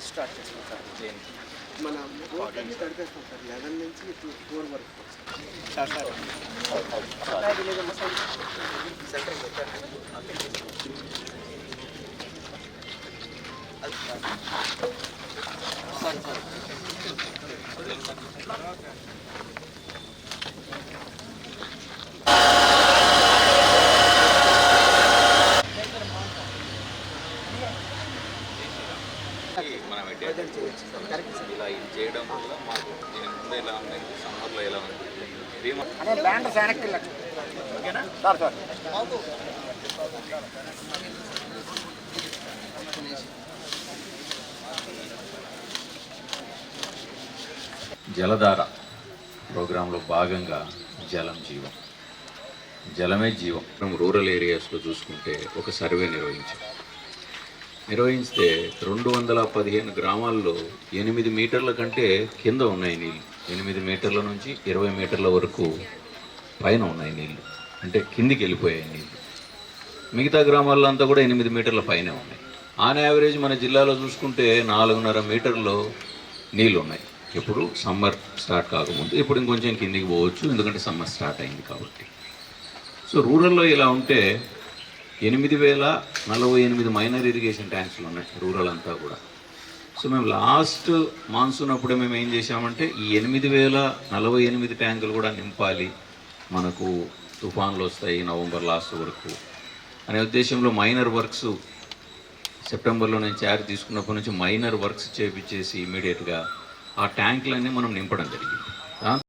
Start చేస్తాం sir మన తడిపేస్తాం sir 11 నుంచి 4 వరకు మనం ఇలా ఇది చేయడం వల్ల మాకు దీని ముందు ఎలా ఉంది, సమ్మర్లో ఎలా ఉంది, జలధార ప్రోగ్రాంలో భాగంగా జలం జీవం, జలమే జీవం. మనం రూరల్ ఏరియాస్లో చూసుకుంటే ఒక సర్వే నిర్వహిస్తే 215 గ్రామాల్లో 8 మీటర్ల కంటే కింద ఉన్నాయి నీళ్ళు. 8 మీటర్ల నుంచి 20 మీటర్ల వరకు పైన ఉన్నాయి నీళ్ళు, అంటే కిందికి వెళ్ళిపోయాయి నీళ్ళు. మిగతా గ్రామాల్లో అంతా కూడా 8 మీటర్ల పైన ఉన్నాయి. ఆన్ యావరేజ్ మన జిల్లాలో చూసుకుంటే 4.5 మీటర్లో నీళ్ళు ఉన్నాయి. ఇప్పుడు సమ్మర్ స్టార్ట్ కాకముందు, ఇప్పుడు ఇంకొంచెం కిందికి పోవచ్చు ఎందుకంటే సమ్మర్ స్టార్ట్ అయింది కాబట్టి. సో రూరల్లో ఇలా ఉంటే 8,048 మైనర్ ఇరిగేషన్ ట్యాంక్స్లు ఉన్నాయి రూరల్ అంతా కూడా. సో మేము లాస్ట్ మాన్సూన్ అప్పుడే మేము ఏం చేసామంటే ఈ 8,048 ట్యాంకులు కూడా నింపాలి, మనకు తుఫాన్లు వస్తాయి నవంబర్ లాస్ట్ వరకు అనే ఉద్దేశంలో మైనర్ వర్క్స్ సెప్టెంబర్లో నేను చార్జ్ తీసుకున్నప్పటి నుంచి మైనర్ వర్క్స్ చేపించేసి ఇమీడియట్గా ఆ ట్యాంకులన్నీ మనం నింపడం జరిగింది.